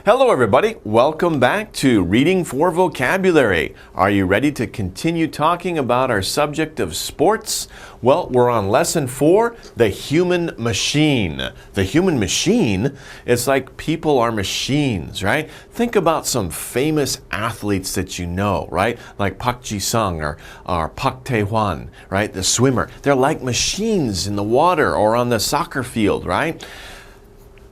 Hello everybody, welcome back to Reading for Vocabulary. Are you ready to continue talking about our subject of sports? Well, we're on lesson 4, the human machine. The human machine, it's like people are machines, right? Think about some famous athletes that you know, right? Like Park Ji-sung or Park Tae-hwan, right? The swimmer. They're like machines in the water or on the soccer field, right?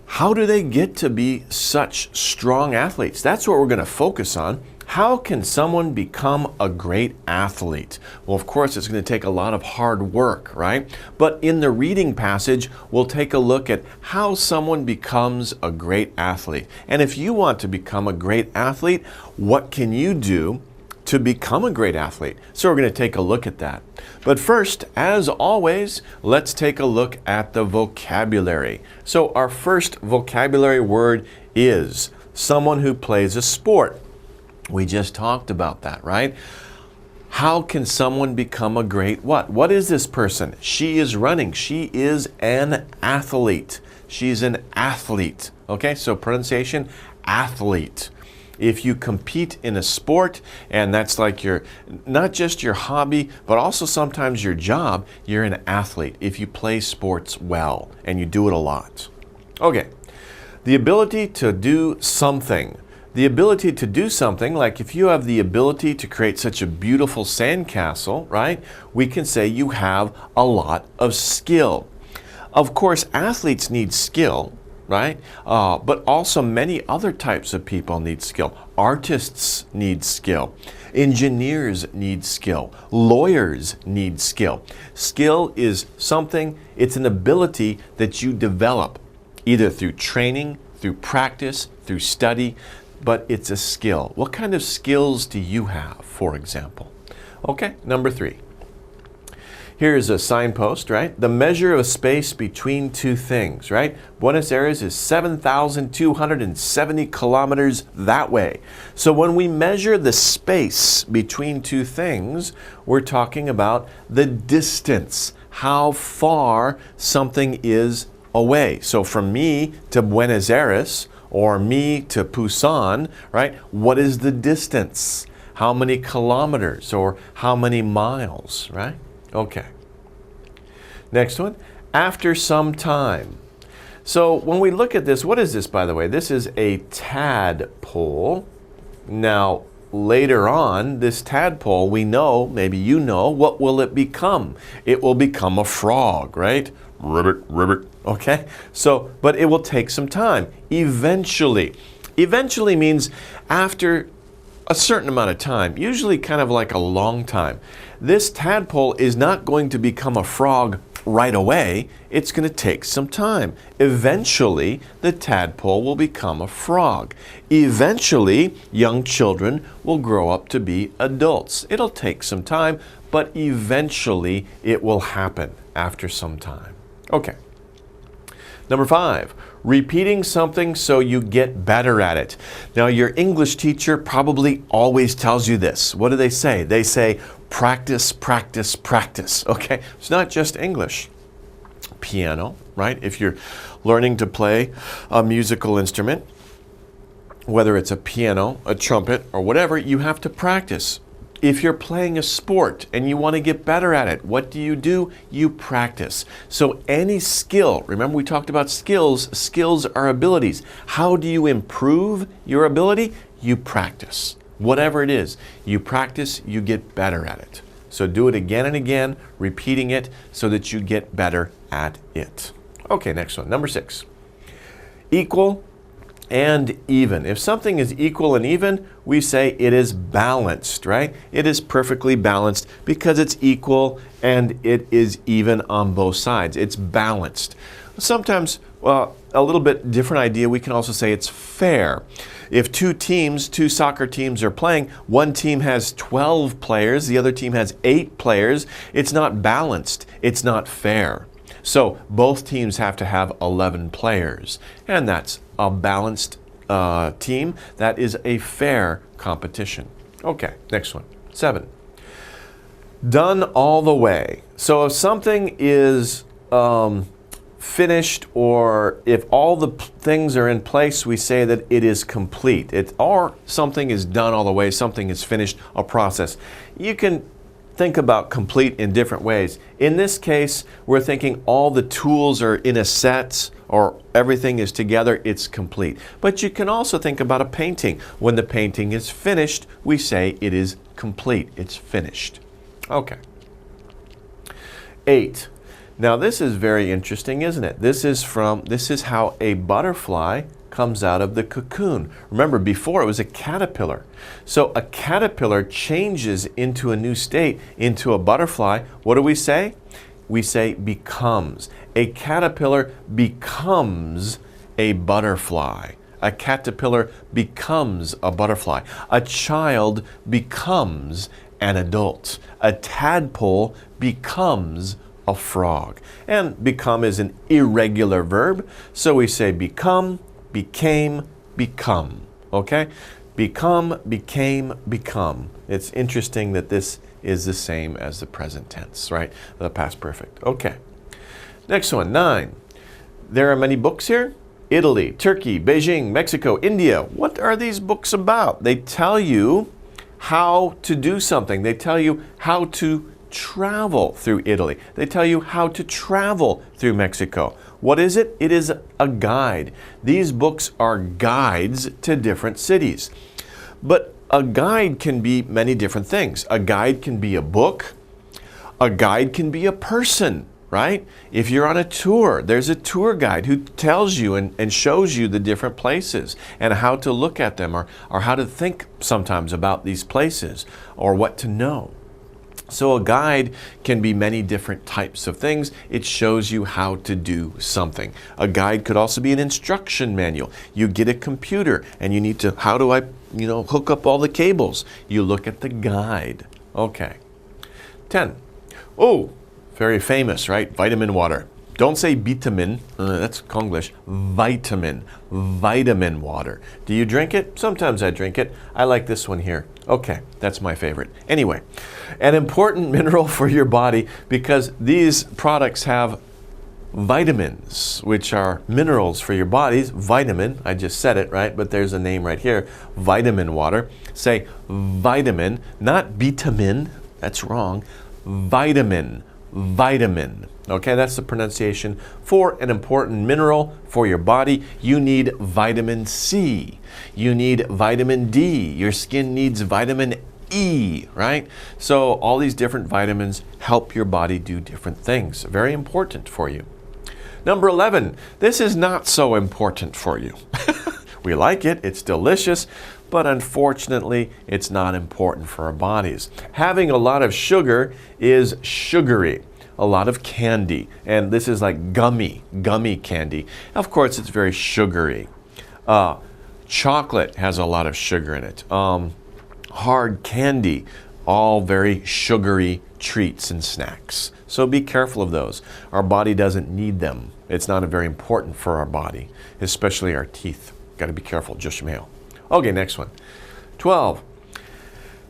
How do they get to be such strong athletes? That's what we're going to focus on. How can someone become a great athlete? Well, of course, it's going to take a lot of hard work, right? But in the reading passage, we'll take a look at how someone becomes a great athlete. And if you want to become a great athlete, what can you do to become a great athlete? So we're going to take a look at that. But first, as always, let's take a look at the vocabulary. So our first vocabulary word is someone who plays a sport. We just talked about that, right? How can someone become a great what? What is this person? She is running. She is an athlete. She's an athlete. Okay, so pronunciation, athlete. If you compete in a sport, and that's like not just your hobby, but also sometimes your job, you're an athlete if you play sports well and you do it a lot. Okay, the ability to do something. The ability to do something, like if you have the ability to create such a beautiful sandcastle, right? We can say you have a lot of skill. Of course, athletes need skill, right? But also many other types of people need skill. Artists need skill. Engineers need skill. Lawyers need skill. Skill is something, it's an ability that you develop either through training, through practice, through study, but it's a skill. What kind of skills do you have, for example? Okay, number 3. Here's a signpost, right? The measure of space between two things, right? Buenos Aires is 7,270 kilometers that way. So when we measure the space between two things, we're talking about the distance, how far something is away. So from me to Buenos Aires or me to Busan, right? What is the distance? How many kilometers or how many miles, right? Okay. Next one, after some time. So when we look at this, what is this, by the way? This is a tadpole. Now, later on, this tadpole, we know, maybe you know, what will it become? It will become a frog, right? Ribbit, ribbit. Okay? So, but it will take some time. Eventually. Eventually means after a certain amount of time, usually kind of like a long time. This tadpole is not going to become a frog right away. It's going to take some time. Eventually, the tadpole will become a frog. Eventually, young children will grow up to be adults. It'll take some time, but eventually it will happen after some time. Okay. Number 5, repeating something so you get better at it. Now, your English teacher probably always tells you this. What do they say? They say, practice, practice, practice. Okay, it's not just English. Piano, right? If you're learning to play a musical instrument, whether it's a piano, a trumpet, or whatever, you have to practice. If you're playing a sport and you want to get better at it, what do? You practice. So any skill, remember we talked about skills. Skills are abilities. How do you improve your ability? You practice. Whatever it is, you practice, you get better at it. So do it again and again, repeating it so that you get better at it. Okay, next one, number 6. Equal and even. If something is equal and even, we say it is balanced, right? It is perfectly balanced because it's equal and it is even on both sides. It's balanced. Sometimes, well, a little bit different idea, we can also say it's fair. If two soccer teams are playing, one team has 12 players, the other team has 8 players, it's not balanced, it's not fair. So both teams have to have 11 players, and that's a balanced team. That is a fair competition. Okay, next one, 7. Done all the way. So if something is finished, or if all the things are in place, we say that it is complete. Or something is done all the way, something is finished, a process. You can think about complete in different ways. In this case, we're thinking all the tools are in a set, or everything is together, it's complete. But you can also think about a painting. When the painting is finished, we say it is complete, it's finished. Okay. 8. Now this is very interesting, isn't it? This is how a butterfly comes out of the cocoon. Remember, before it was a caterpillar. So a caterpillar changes into a new state, into a butterfly. What do we say? We say becomes. A caterpillar becomes a butterfly. A caterpillar becomes a butterfly. A child becomes an adult. A tadpole becomes a frog. And become is an irregular verb, so we say become, became, become. Okay? Become, became, become. It's interesting that this is the same as the present tense, right? The past perfect. Okay. Next one, 9. There are many books here. Italy, Turkey, Beijing, Mexico, India. What are these books about? They tell you how to do something. They tell you how to travel through Italy. They tell you how to travel through Mexico. What is it? It is a guide. These books are guides to different cities. But a guide can be many different things. A guide can be a book. A guide can be a person, right? If you're on a tour, there's a tour guide who tells you and shows you the different places and how to look at them, or how to think sometimes about these places, or what to know. So a guide can be many different types of things. It shows you how to do something. A guide could also be an instruction manual. You get a computer and you need to, how do I, hook up all the cables? You look at the guide. Okay. 10. Oh, very famous, right? Vitamin water. Don't say vitamin, that's Konglish. Vitamin water. Do you drink it? Sometimes I drink it. I like this one here. Okay, that's my favorite. Anyway, an important mineral for your body, because these products have vitamins, which are minerals for your bodies. Vitamin, I just said it, right? But there's a name right here, vitamin water. Say vitamin, not vitamin, that's wrong. Vitamin. Okay, that's the pronunciation for an important mineral for your body. You need vitamin C. You need vitamin D. Your skin needs vitamin E, right? So all these different vitamins help your body do different things. Very important for you. Number 11, this is not so important for you. We like it, it's delicious, but unfortunately, it's not important for our bodies. Having a lot of sugar is sugary. A lot of candy, and this is like gummy candy. Of course, it's very sugary. Chocolate has a lot of sugar in it. Hard candy, all very sugary treats and snacks. So be careful of those. Our body doesn't need them. It's not very important for our body, especially our teeth. Got to be careful, 조심해요. Okay, next one. 12.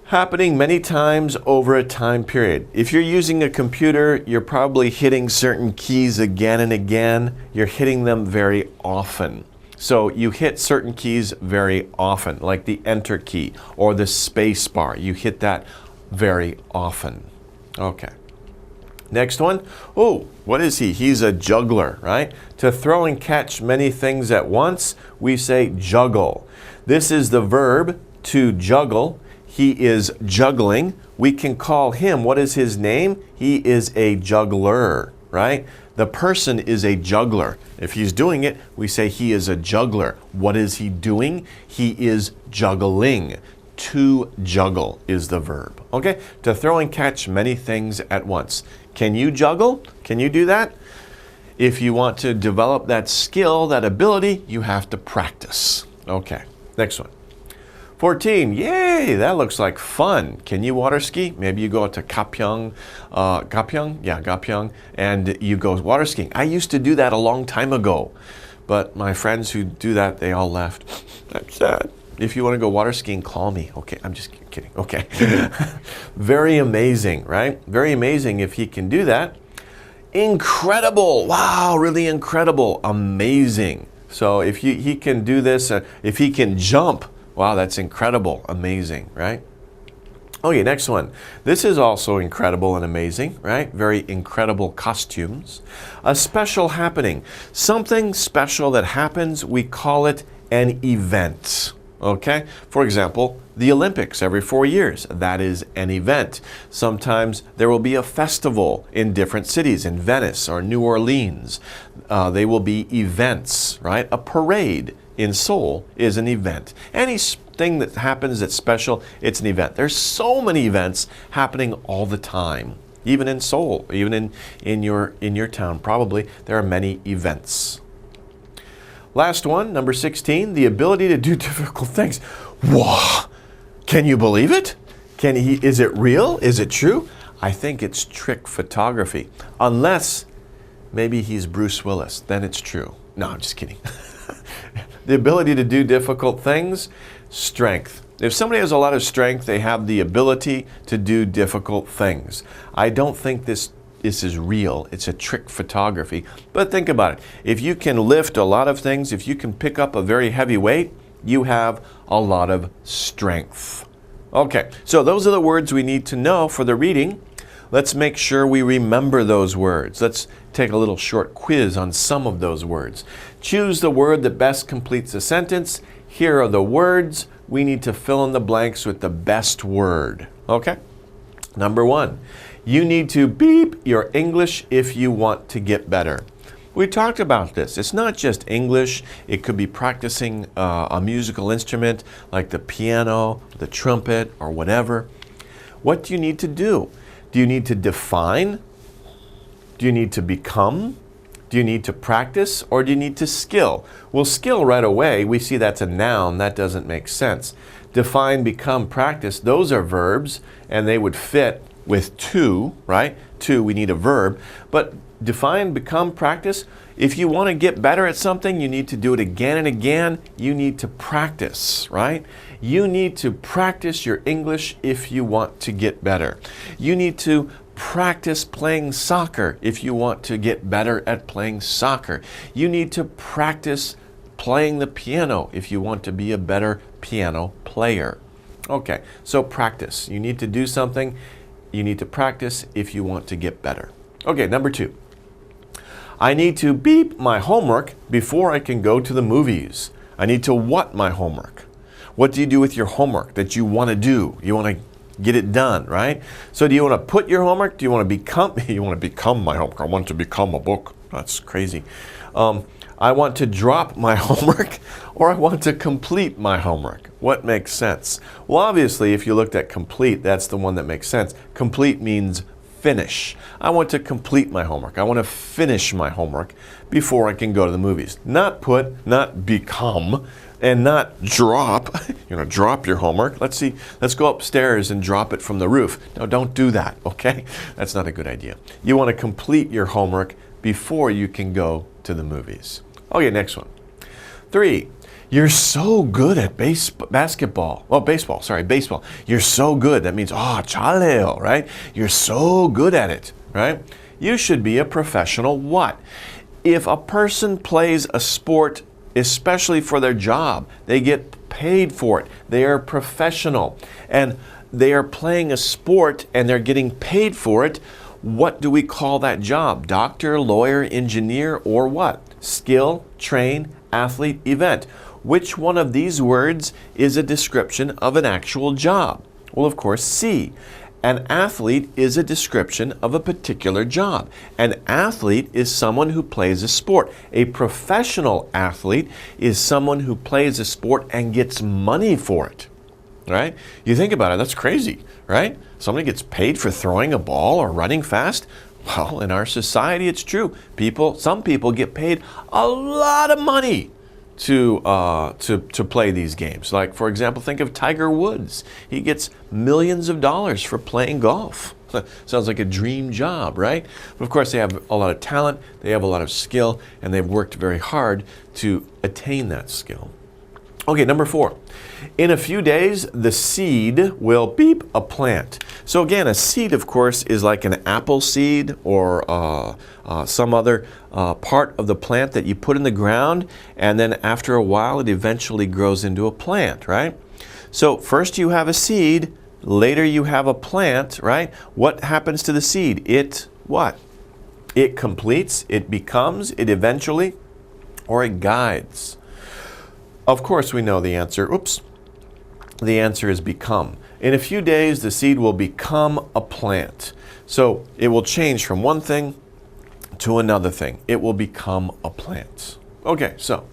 Happening many times over a time period. If you're using a computer, you're probably hitting certain keys again and again. You're hitting them very often. So you hit certain keys very often, like the enter key or the space bar. You hit that very often. Okay. Next one. Oh, what is he? He's a juggler, right? To throw and catch many things at once, we say juggle. This is the verb to juggle. He is juggling. We can call him, what is his name? He is a juggler, right? The person is a juggler. If he's doing it, we say he is a juggler. What is he doing? He is juggling. To juggle is the verb, okay? To throw and catch many things at once. Can you juggle? Can you do that? If you want to develop that skill, that ability, you have to practice. Okay, next one. 14, yay, that looks like fun. Can you water ski? Maybe you go to Gapyeong, and you go water skiing. I used to do that a long time ago, but my friends who do that, they all left. That's sad. If you want to go water skiing, call me. Okay, I'm just kidding. Okay. Very amazing, right? Very amazing if he can do that. Incredible. Wow, really incredible. Amazing. So if he can do this, if he can jump, wow, that's incredible. Amazing, right? Okay, next one. This is also incredible and amazing, right? Very incredible costumes. A special happening. Something special that happens, we call it an event. Okay? For example, the Olympics every 4 years. That is an event. Sometimes there will be a festival in different cities, in Venice or New Orleans. They will be events, right? A parade in Seoul is an event. Anything that happens that's special, it's an event. There's so many events happening all the time. Even in Seoul, even in your town, probably there are many events. Last one, number 16, the ability to do difficult things. Wow! Can you believe it? Is it real? Is it true? I think it's trick photography. Unless maybe he's Bruce Willis, then it's true. No, I'm just kidding. The ability to do difficult things, strength. If somebody has a lot of strength, they have the ability to do difficult things. I don't think this is real. It's a trick photography. But think about it. If you can lift a lot of things, if you can pick up a very heavy weight, you have a lot of strength. Okay, so those are the words we need to know for the reading. Let's make sure we remember those words. Let's take a little short quiz on some of those words. Choose the word that best completes a sentence. Here are the words. We need to fill in the blanks with the best word. Okay? Number 1, you need to beep your English if you want to get better. We talked about this. It's not just English. It could be practicing a musical instrument like the piano, the trumpet, or whatever. What do you need to do? Do you need to define? Do you need to become? Do you need to practice? Or do you need to skill? Well, skill right away, we see that's a noun. That doesn't make sense. Define, become, practice, those are verbs, and they would fit with to, right? To, we need a verb. But define, become, practice, if you want to get better at something, you need to do it again and again. You need to practice, right? You need to practice your English if you want to get better. You need to practice playing soccer if you want to get better at playing soccer. You need to practice playing the piano if you want to be a better piano player. Okay, so practice. You need to do something. You need to practice if you want to get better. Okay, number 2. I need to beep my homework before I can go to the movies. I need to what my homework? What do you do with your homework that you want to do? You want to get it done, right? So do you want to put your homework? Do you want to become? You want to become my homework. I want to become a book. That's crazy. I want to drop my homework, or I want to complete my homework. What makes sense? Well, obviously, if you looked at complete, that's the one that makes sense. Complete means finish. I want to complete my homework. I want to finish my homework before I can go to the movies. Not put, not become, and not drop. You're going to drop your homework. Let's see. Let's go upstairs and drop it from the roof. No, don't do that, okay? That's not a good idea. You want to complete your homework before you can go to the movies. Okay, next one. 3. You're so good at basketball. Well, baseball. You're so good. That means, 잘해요, right? You're so good at it, right? You should be a professional what? If a person plays a sport, especially for their job, they get paid for it. They are professional. And they are playing a sport and they're getting paid for it. What do we call that job? Doctor, lawyer, engineer, or what? Skill, train, athlete, event. Which one of these words is a description of an actual job? Well, of course, C. An athlete is a description of a particular job. An athlete is someone who plays a sport. A professional athlete is someone who plays a sport and gets money for it. Right? You think about it, that's crazy, right? Somebody gets paid for throwing a ball or running fast. Well, in our society, it's true. Some people get paid a lot of money to play these games. Like, for example, think of Tiger Woods. He gets millions of dollars for playing golf. Sounds like a dream job, right? But of course, they have a lot of talent, they have a lot of skill, and they've worked very hard to attain that skill. Okay, number 4. In a few days, the seed will beep a plant. So again, a seed, of course, is like an apple seed or some other part of the plant that you put in the ground, and then after a while, it eventually grows into a plant, right? So first you have a seed, later you have a plant, right? What happens to the seed? It what? It completes, it becomes, it eventually, or it guides. Of course, we know the answer. Oops. The answer is become. In a few days, the seed will become a plant. So it will change from one thing to another thing. It will become a plant. Okay, so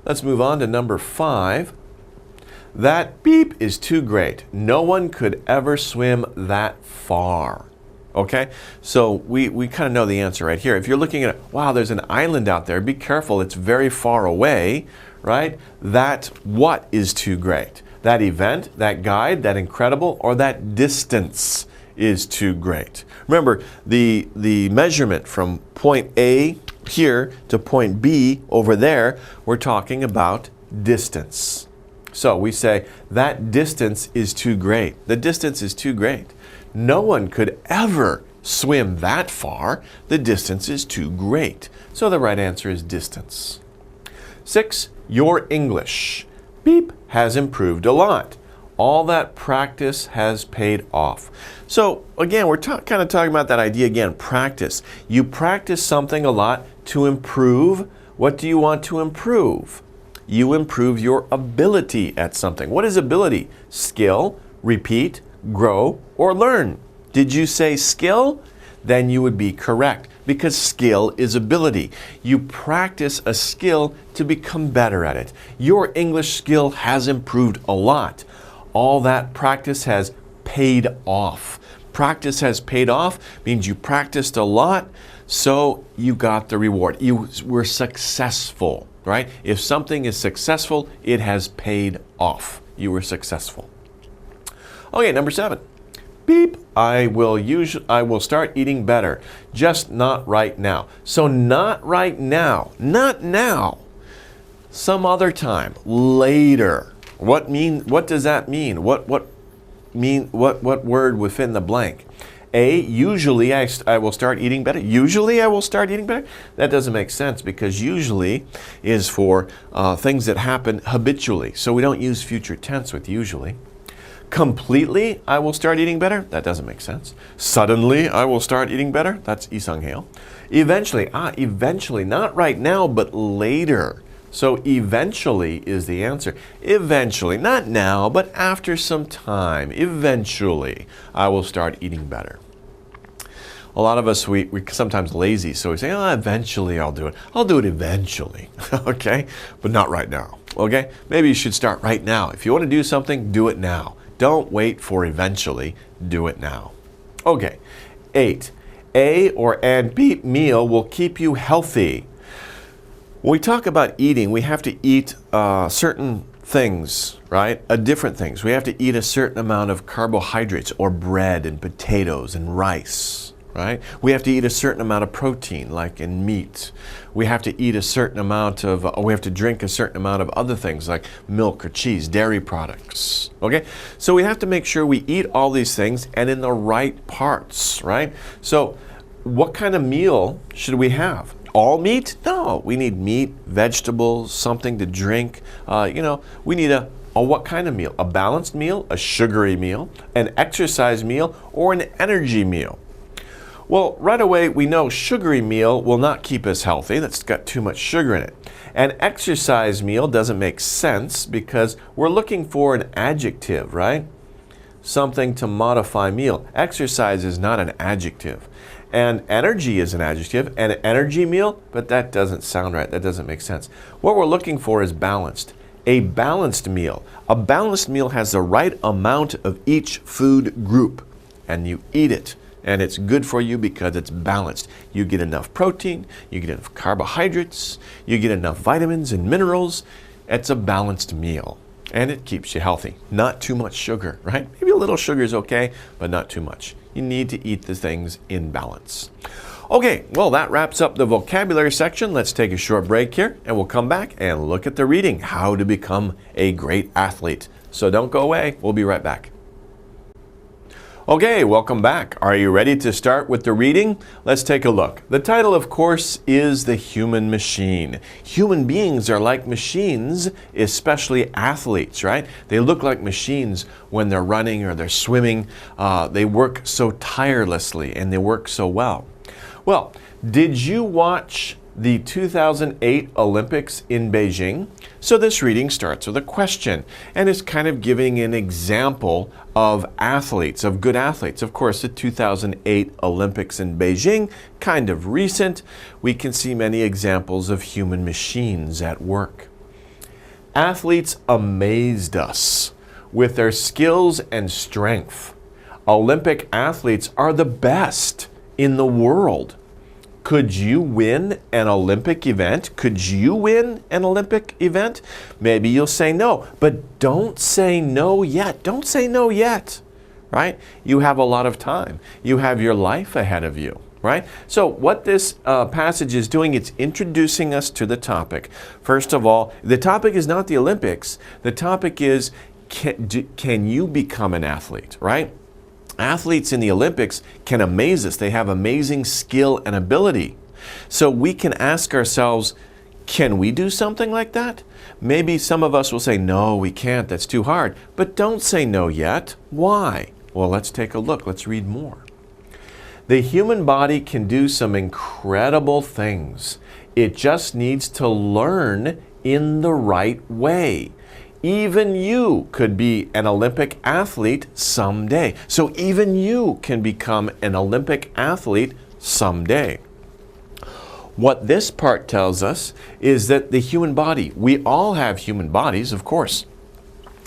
let's move on to number 5. That beep is too great. No one could ever swim that far. Okay, so we kind of know the answer right here. If you're looking at, wow, there's an island out there, be careful, it's very far away, right? That what is too great? That event, that guide, that incredible, or that distance is too great. Remember, the measurement from point A here to point B over there, we're talking about distance. So we say that distance is too great. The distance is too great. No one could ever swim that far. The distance is too great. So the right answer is distance. 6, your English, beep, has improved a lot. All that practice has paid off. So again, we're kind of talking about that idea again, practice. You practice something a lot to improve. What do you want to improve? You improve your ability at something. What is ability? Skill, repeat, grow, or learn. Did you say skill? Then you would be correct, because skill is ability. You practice a skill to become better at it. Your English skill has improved a lot. All that practice has paid off. Practice has paid off means you practiced a lot, so you got the reward. You were successful, right? If something is successful, it has paid off. You were successful. Okay, number 7. Beep, I will start eating better, just not right now. So not right now, not now. Some other time, later. What does that mean? What word would fit in the blank? A, usually I will start eating better. Usually I will start eating better? That doesn't make sense, because usually is for things that happen habitually. So we don't use future tense with usually. Completely, I will start eating better? That doesn't make sense. Suddenly, I will start eating better? That's isanghale. Eventually, eventually, not right now, but later. So eventually is the answer. Eventually, not now, but after some time. Eventually, I will start eating better. A lot of us, we're sometimes lazy, so we say, oh, eventually I'll do it. I'll do it eventually, okay? But not right now, okay? Maybe you should start right now. If you want to do something, do it now. Don't wait for eventually, do it now. Okay, 8. A or and beep meal will keep you healthy. When we talk about eating, we have to eat certain things, right? Different things. We have to eat a certain amount of carbohydrates, or bread and potatoes and rice, right? We have to eat a certain amount of protein, like in meat. We have to eat a certain amount of, we have to drink a certain amount of other things like milk or cheese, dairy products, okay? So we have to make sure we eat all these things and in the right parts, right? So what kind of meal should we have? All meat? No, we need meat, vegetables, something to drink. We need a what kind of meal? A balanced meal, a sugary meal, an exercise meal, or an energy meal? Well, right away, we know sugary meal will not keep us healthy. That's got too much sugar in it. An exercise meal doesn't make sense because we're looking for an adjective, right? Something to modify meal. Exercise is not an adjective. And energy is an adjective. An energy meal, but that doesn't sound right. That doesn't make sense. What we're looking for is balanced. A balanced meal. A balanced meal has the right amount of each food group, and you eat it. And it's good for you because it's balanced. You get enough protein, you get enough carbohydrates, you get enough vitamins and minerals. It's a balanced meal, and it keeps you healthy. Not too much sugar, right? Maybe a little sugar is okay, but not too much. You need to eat the things in balance. Okay, well, that wraps up the vocabulary section. Let's take a short break here, and we'll come back and look at the reading, how to become a great athlete. So don't go away. We'll be right back. Okay, welcome back. Are you ready to start with the reading? Let's take a look. The title, of course, is The Human Machine. Human beings are like machines, especially athletes, right? They look like machines when they're running or they're swimming. They work so tirelessly and they work so well. Well, did you watch the 2008 Olympics in Beijing? So this reading starts with a question, and it's kind of giving an example of athletes, of good athletes. Of course, the 2008 Olympics in Beijing, kind of recent. We can see many examples of human machines at work. Athletes amazed us with their skills and strength. Olympic athletes are the best in the world. Could you win an Olympic event? Could you win an Olympic event? Maybe you'll say no, but don't say no yet. Don't say no yet, right? You have a lot of time. You have your life ahead of you, right? So what this passage is doing, it's introducing us to the topic. First of all, the topic is not the Olympics. The topic is, can you become an athlete, right? Athletes in the Olympics can amaze us. They have amazing skill and ability. So we can ask ourselves, can we do something like that? Maybe some of us will say, no, we can't. That's too hard. But don't say no yet. Why? Well, let's take a look. Let's read more. The human body can do some incredible things. It just needs to learn in the right way. Even you could be an Olympic athlete someday. So even you can become an Olympic athlete someday. What this part tells us is that the human body, we all have human bodies, of course.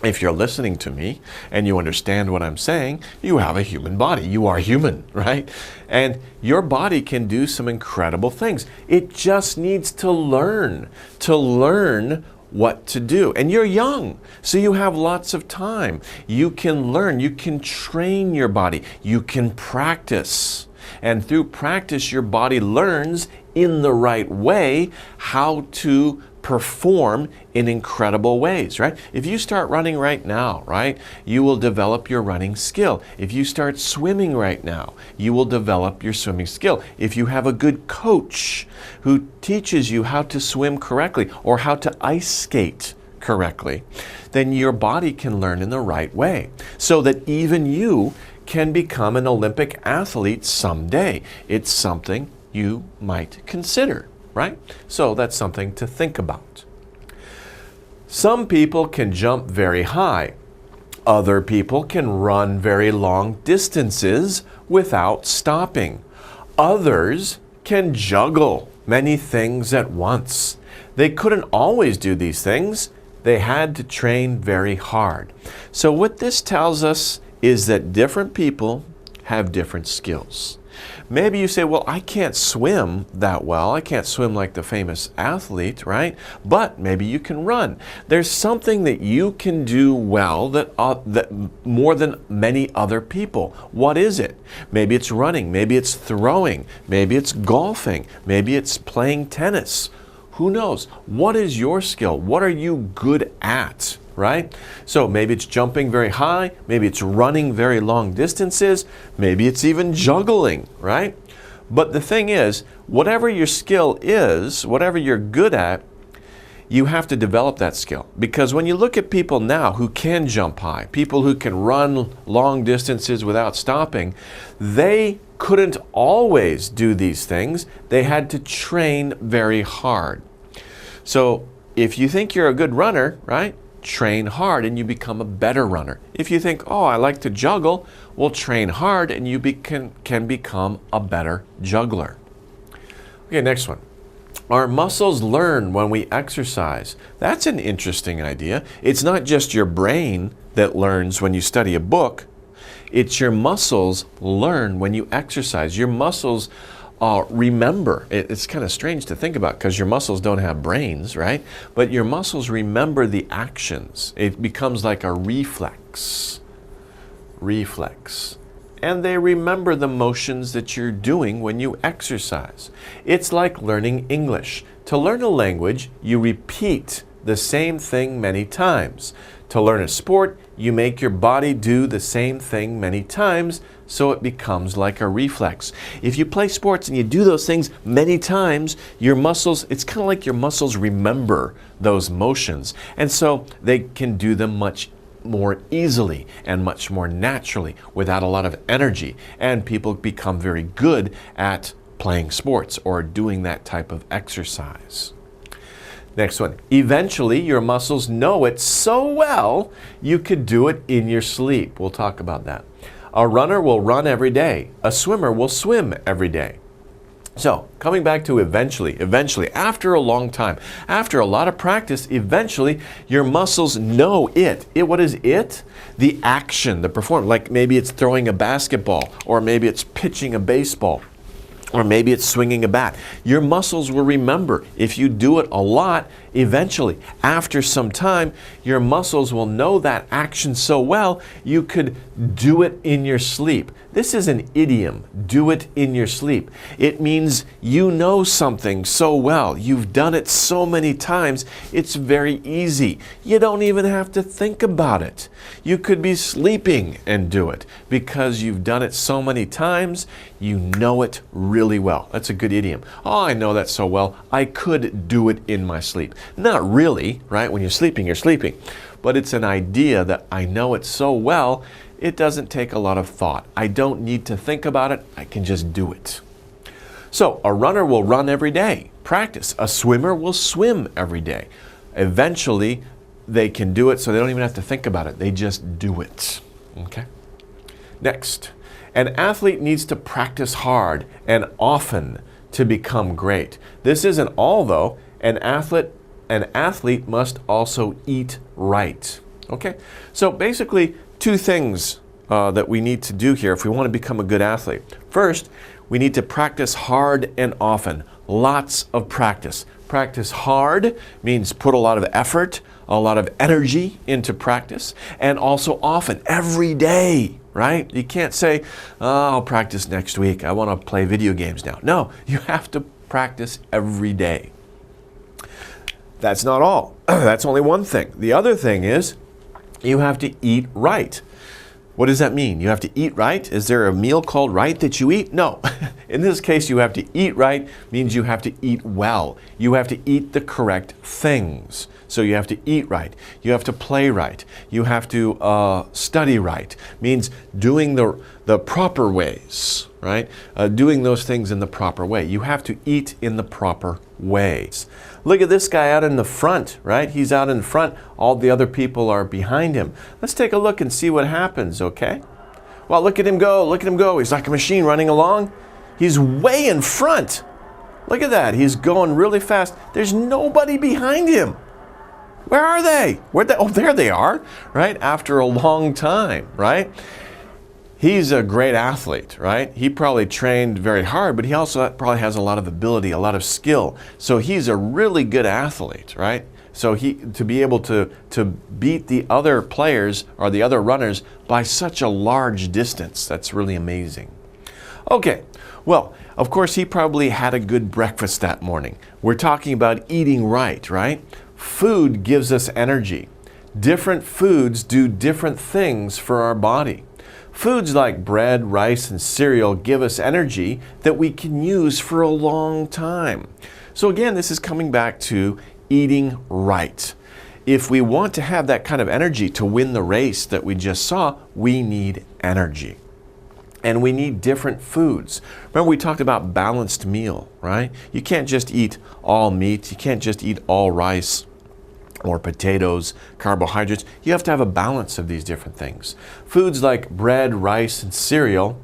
If you're listening to me and you understand what I'm saying, you have a human body. You are human, right? And your body can do some incredible things. It just needs to learn what to do. And you're young, so you have lots of time. You can learn, you can train your body, you can practice. And through practice, your body learns in the right way how to perform in incredible ways, right? If you start running right now, right, you will develop your running skill. If you start swimming right now, you will develop your swimming skill. If you have a good coach who teaches you how to swim correctly or how to ice skate correctly, then your body can learn in the right way so that even you can become an Olympic athlete someday. It's something you might consider. Right? So that's something to think about. Some people can jump very high. Other people can run very long distances without stopping. Others can juggle many things at once. They couldn't always do these things. They had to train very hard. So what this tells us is that different people have different skills. Maybe you say, well, I can't swim that well. I can't swim like the famous athlete, right? But maybe you can run. There's something that you can do well that more than many other people. What is it? Maybe it's running. Maybe it's throwing. Maybe it's golfing. Maybe it's playing tennis. Who knows? What is your skill? What are you good at? Right? So maybe it's jumping very high, maybe it's running very long distances, maybe it's even juggling, right? But the thing is, whatever your skill is, whatever you're good at, you have to develop that skill. Because when you look at people now who can jump high, people who can run long distances without stopping, they couldn't always do these things. They had to train very hard. So if you think you're a good runner, right? Train hard and you become a better runner. If you think, oh, I like to juggle, well, train hard and you can become a better juggler. Okay, next one. Our muscles learn when we exercise. That's an interesting idea. It's not just your brain that learns when you study a book. It's your muscles learn when you exercise. Your muscles remember. It's kind of strange to think about because your muscles don't have brains, right? But your muscles remember the actions. It becomes like a reflex. and they remember the motions that you're doing when you exercise. It's like learning English. To learn a language, you repeat the same thing many times. To learn a sport, you make your body do the same thing many times, so it becomes like a reflex. If you play sports and you do those things many times, your muscles, it's kind of like your muscles remember those motions. And so they can do them much more easily and much more naturally without a lot of energy. And people become very good at playing sports or doing that type of exercise. Next one. Eventually, your muscles know it so well, you could do it in your sleep. We'll talk about that. A runner will run every day. A swimmer will swim every day. So, coming back to eventually, after a long time, after a lot of practice, eventually your muscles know it. What is it? The action, the performance. Like maybe it's throwing a basketball, or maybe it's pitching a baseball, or maybe it's swinging a bat. Your muscles will remember. If you do it a lot, eventually, after some time, your muscles will know that action so well, you could do it in your sleep. This is an idiom, do it in your sleep. It means you know something so well. You've done it so many times, it's very easy. You don't even have to think about it. You could be sleeping and do it because you've done it so many times, you know it really well. That's a good idiom. Oh, I know that so well, I could do it in my sleep. Not really, right? When you're sleeping, but it's an idea that I know it so well, it doesn't take a lot of thought. I don't need to think about it, I can just do it. So, a runner will run every day, practice. A swimmer will swim every day. Eventually, they can do it so they don't even have to think about it, they just do it. Okay? Next, an athlete needs to practice hard and often to become great. This isn't all though. An athlete must also eat right. Okay? So basically, two things that we need to do here if we want to become a good athlete. First, we need to practice hard and often. Lots of practice. Practice hard means put a lot of effort, a lot of energy into practice, and also often, every day, right? You can't say, oh, I'll practice next week. I want to play video games now. No, you have to practice every day. That's not all. That's only one thing. The other thing is you have to eat right. What does that mean? You have to eat right? Is there a meal called right that you eat? No. In this case, you have to eat right means you have to eat well. You have to eat the correct things. So you have to eat right. You have to play right. You have to study right. Means doing the proper ways, right? Doing those things in the proper way. You have to eat in the proper ways. Look at this guy out in the front, right? He's out in front. All the other people are behind him. Let's take a look and see what happens, okay? Well, look at him go. Look at him go. He's like a machine running along. He's way in front. Look at that. He's going really fast. There's nobody behind him. Where are they? Where'd they? Oh, there they are, right? After a long time, right? He's a great athlete, right? He probably trained very hard, but he also probably has a lot of ability, a lot of skill. So he's a really good athlete, right? So to be able to beat the other players or the other runners by such a large distance, that's really amazing. Okay, well, of course he probably had a good breakfast that morning. We're talking about eating right, right? Food gives us energy. Different foods do different things for our body. Foods like bread, rice, and cereal give us energy that we can use for a long time. So again, this is coming back to eating right. If we want to have that kind of energy to win the race that we just saw, we need energy. And we need different foods. Remember we talked about balanced meal, right? You can't just eat all meat. You can't just eat all rice or potatoes, carbohydrates. You have to have a balance of these different things. Foods like bread, rice, and cereal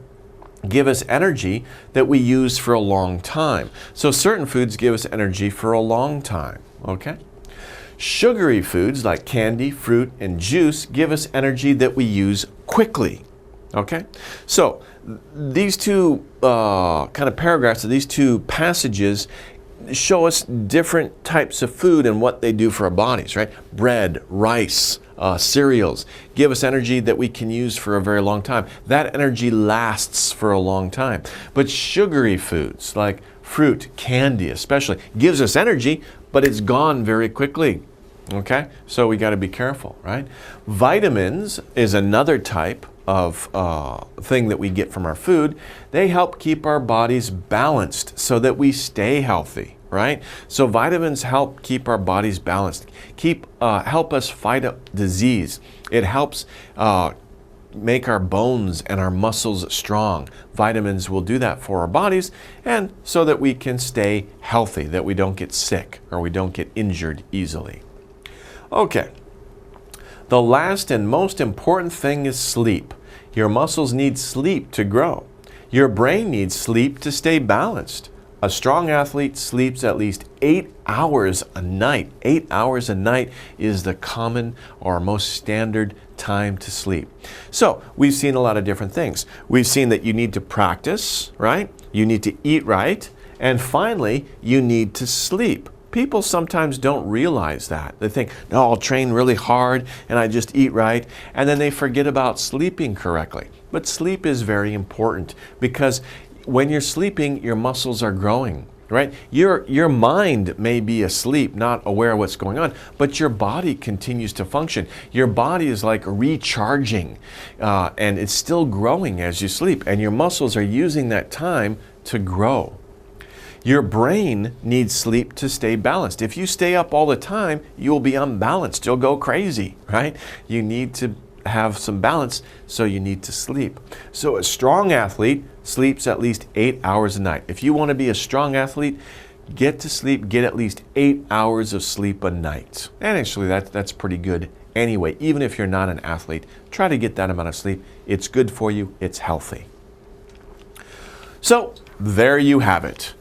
give us energy that we use for a long time. So certain foods give us energy for a long time, okay? Sugary foods like candy, fruit, and juice give us energy that we use quickly, okay? So these two kind of paragraphs, these two passages show us different types of food and what they do for our bodies, right? Bread, rice, cereals give us energy that we can use for a very long time. That energy lasts for a long time. But sugary foods like fruit, candy especially, gives us energy, but it's gone very quickly. Okay, so we got to be careful, right? Vitamins is another type of thing that we get from our food. They help keep our bodies balanced so that we stay healthy, right? So vitamins help keep our bodies balanced, help us fight disease. It helps make our bones and our muscles strong. Vitamins will do that for our bodies, and so that we can stay healthy, that we don't get sick or we don't get injured easily. Okay, the last and most important thing is sleep. Your muscles need sleep to grow. Your brain needs sleep to stay balanced. A strong athlete sleeps at least 8 hours a night. 8 hours a night is the common or most standard time to sleep. So we've seen a lot of different things. We've seen that you need to practice, right? You need to eat right. And finally, you need to sleep. People sometimes don't realize that. They think, no, I'll train really hard and I just eat right. And then they forget about sleeping correctly. But sleep is very important because when you're sleeping, your muscles are growing, right? Your mind may be asleep, not aware of what's going on, but your body continues to function. Your body is like recharging and it's still growing as you sleep. And your muscles are using that time to grow. Your brain needs sleep to stay balanced. If you stay up all the time, you'll be unbalanced. You'll go crazy, right? You need to have some balance, so you need to sleep. So a strong athlete sleeps at least 8 hours a night. If you want to be a strong athlete, get to sleep, get at least 8 hours of sleep a night. And actually that's pretty good anyway. Even if you're not an athlete, try to get that amount of sleep. It's good for you, it's healthy. So there you have it.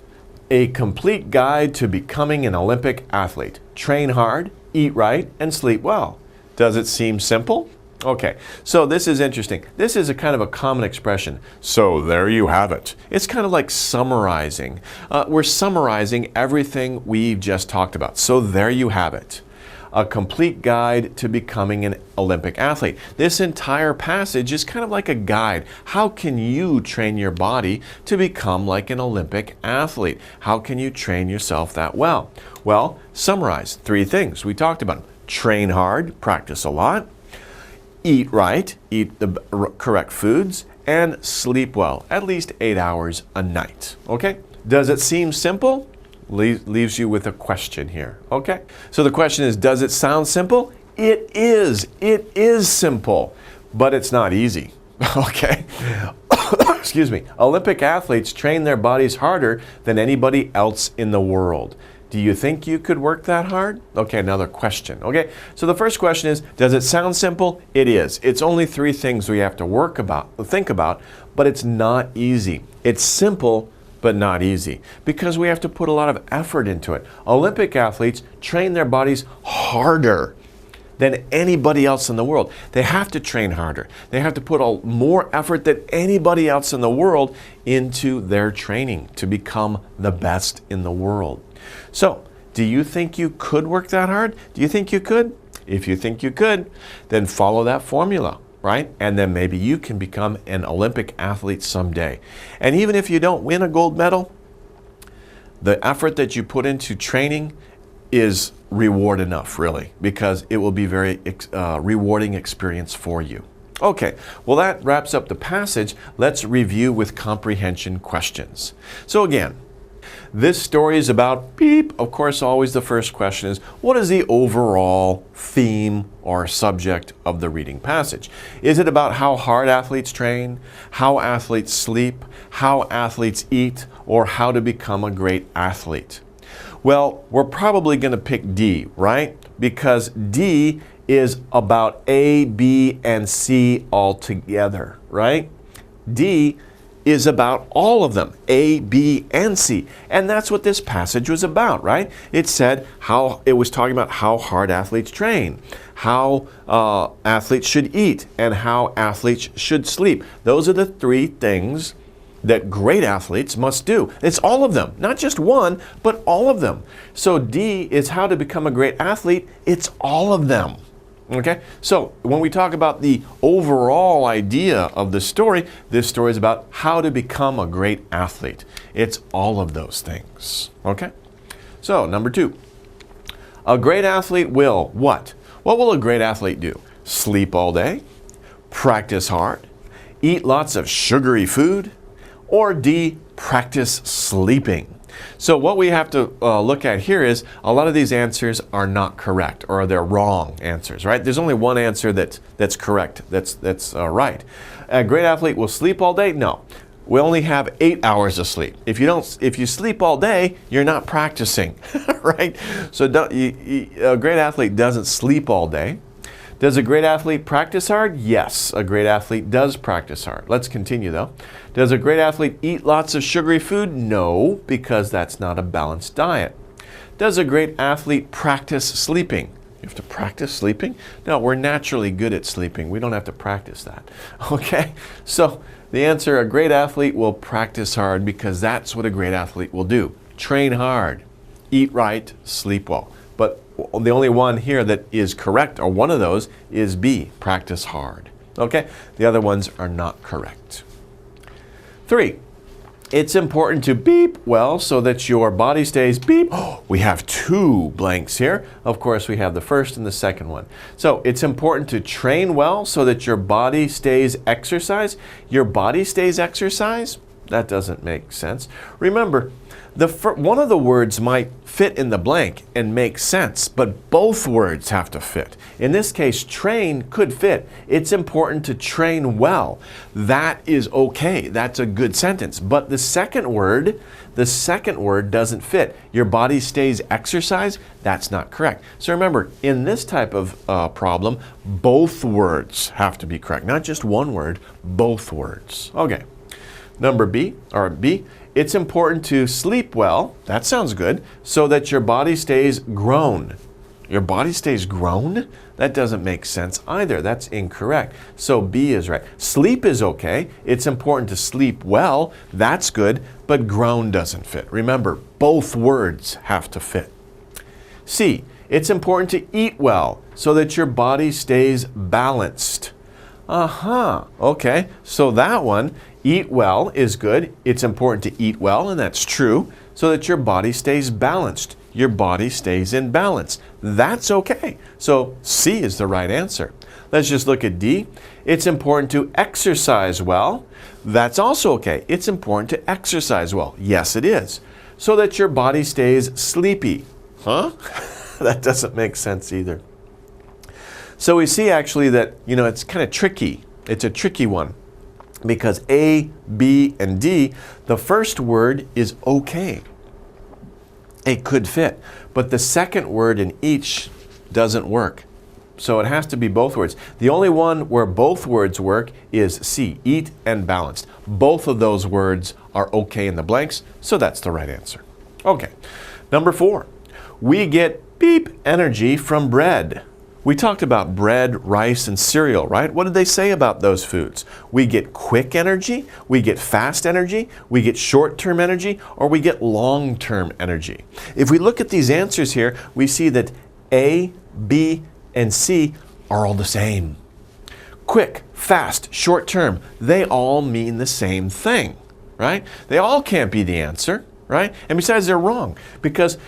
A complete guide to becoming an Olympic athlete. Train hard, eat right, and sleep well. Does it seem simple? Okay, so this is interesting. This is a kind of a common expression. So there you have it. It's kind of like summarizing. We're summarizing everything we've just talked about. So there you have it. A complete guide to becoming an Olympic athlete. This entire passage is kind of like a guide. How can you train your body to become like an Olympic athlete? How can you train yourself that well? Well, summarize 3 things we talked about. Train hard, practice a lot. Eat right, eat the correct foods, and sleep well, at least 8 hours a night. Okay? Does it seem simple? Leaves you with a question here. Okay? So the question is, does it sound simple? It is. It is simple, but it's not easy. Okay? Excuse me. Olympic athletes train their bodies harder than anybody else in the world. Do you think you could work that hard? Okay, another question. Okay, so the first question is, does it sound simple? It is. It's only 3 things we have to think about, but it's not easy. It's simple, but not easy, because we have to put a lot of effort into it. Olympic athletes train their bodies harder than anybody else in the world. They have to train harder. They have to put more effort than anybody else in the world into their training to become the best in the world. So, do you think you could work that hard? Do you think you could? If you think you could, then follow that formula, right? And then maybe you can become an Olympic athlete someday. And even if you don't win a gold medal, the effort that you put into training is reward enough, really, because it will be very rewarding experience for you. Okay, well that wraps up the passage. Let's review with comprehension questions. So again, this story is about beep. Of course, always the first question is, what is the overall theme or subject of the reading passage? Is it about how hard athletes train, how athletes sleep, how athletes eat, or how to become a great athlete? Well, we're probably going to pick D, right? Because D is about A, B, and C all together, right? D is about all of them, A, B, and C. And that's what this passage was about, right? It was talking about how hard athletes train, how athletes should eat, and how athletes should sleep. Those are the 3 things that great athletes must do. It's all of them, not just one, but all of them. So D is how to become a great athlete. It's all of them. Okay, so when we talk about the overall idea of the story, this story is about how to become a great athlete. It's all of those things. Okay, so number 2. A great athlete will what? What will a great athlete do? Sleep all day? Practice hard? Eat lots of sugary food? Or D, practice sleeping? So what we have to look at here is a lot of these answers are not correct, or they're wrong answers, right? There's only one answer that's correct, that's right. A great athlete will sleep all day? No. We only have 8 hours of sleep. If you sleep all day, you're not practicing, right? So a great athlete doesn't sleep all day. Does a great athlete practice hard? Yes, a great athlete does practice hard. Let's continue though. Does a great athlete eat lots of sugary food? No, because that's not a balanced diet. Does a great athlete practice sleeping? You have to practice sleeping? No, we're naturally good at sleeping. We don't have to practice that. Okay, so the answer, a great athlete will practice hard because that's what a great athlete will do. Train hard, eat right, sleep well. But the only one here that is correct, or one of those, is B, practice hard. Okay, the other ones are not correct. 3, it's important to beep well so that your body stays beep. Oh, we have 2 blanks here. Of course, we have the first and the second one. So it's important to train well so that your body stays exercise. Your body stays exercise? That doesn't make sense. Remember, one of the words might fit in the blank and make sense, but both words have to fit. In this case, train could fit. It's important to train well. That is okay. That's a good sentence. But the second word doesn't fit. Your body stays exercise. That's not correct. So remember, in this type of problem, both words have to be correct. Not just one word, both words. Okay. Number B, it's important to sleep well, that sounds good, so that your body stays grown. Your body stays grown? That doesn't make sense either. That's incorrect. So B is right. Sleep is okay. It's important to sleep well. That's good, but grown doesn't fit. Remember, both words have to fit. C, it's important to eat well so that your body stays balanced. Okay, so that one, eat well is good. It's important to eat well, and that's true, so that your body stays balanced. Your body stays in balance. That's okay. So C is the right answer. Let's just look at D. It's important to exercise well. That's also okay. It's important to exercise well. Yes, it is. So that your body stays sleepy. That doesn't make sense either. So we see actually that, it's kind of tricky. It's a tricky one because A, B, and D, the first word is okay. It could fit, but the second word in each doesn't work. So it has to be both words. The only one where both words work is C, eat and balanced. Both of those words are okay in the blanks, so that's the right answer. Okay, number 4, we get beep energy from bread. We talked about bread, rice, and cereal, right? What did they say about those foods? We get quick energy, we get fast energy, we get short-term energy, or we get long-term energy. If we look at these answers here, we see that A, B, and C are all the same. Quick, fast, short-term, they all mean the same thing, right? They all can't be the answer, right? And besides, they're wrong because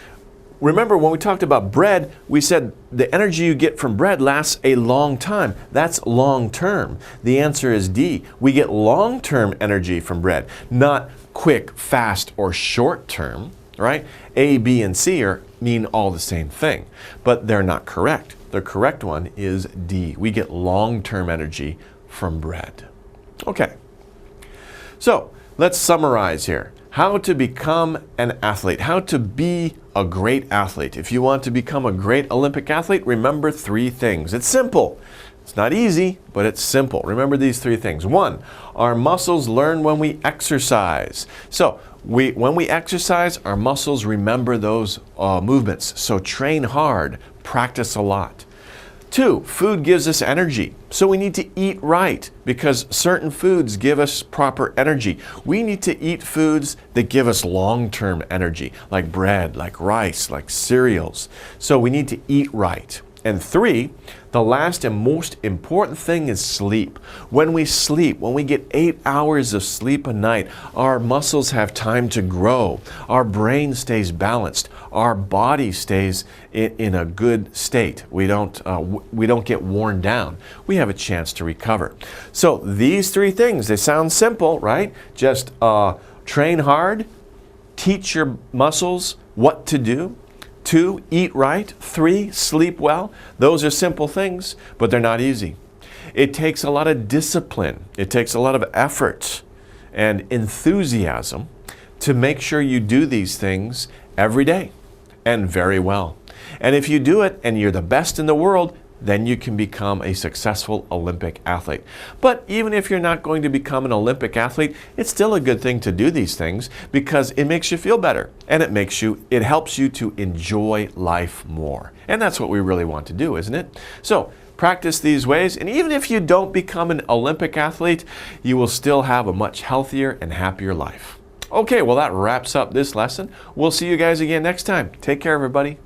remember, when we talked about bread, we said the energy you get from bread lasts a long time. That's long term. The answer is D. We get long-term energy from bread, not quick, fast, or short term, right? A, B, and C mean all the same thing, but they're not correct. The correct one is D. We get long-term energy from bread. Okay, so let's summarize here. How to become an athlete, how to be a great athlete. If you want to become a great Olympic athlete, remember 3 things. It's simple. It's not easy, but it's simple. Remember these 3 things. 1, our muscles learn when we exercise. So when we exercise, our muscles remember those movements. So train hard, practice a lot. 2, food gives us energy, so we need to eat right because certain foods give us proper energy. We need to eat foods that give us long-term energy, like bread, like rice, like cereals. So we need to eat right. And 3, the last and most important thing is sleep. When we sleep, when we get 8 hours of sleep a night, our muscles have time to grow, our brain stays balanced, our body stays in a good state. We don't get worn down. We have a chance to recover. So these 3 things, they sound simple, right? Just train hard, teach your muscles what to do. 2, eat right. 3, sleep well. Those are simple things, but they're not easy. It takes a lot of discipline. It takes a lot of effort and enthusiasm to make sure you do these things every day and very well. And if you do it and you're the best in the world, then you can become a successful Olympic athlete. But even if you're not going to become an Olympic athlete, it's still a good thing to do these things because it makes you feel better and it helps you to enjoy life more. And that's what we really want to do, isn't it? So practice these ways, and even if you don't become an Olympic athlete, you will still have a much healthier and happier life. Okay, well that wraps up this lesson. We'll see you guys again next time. Take care, everybody.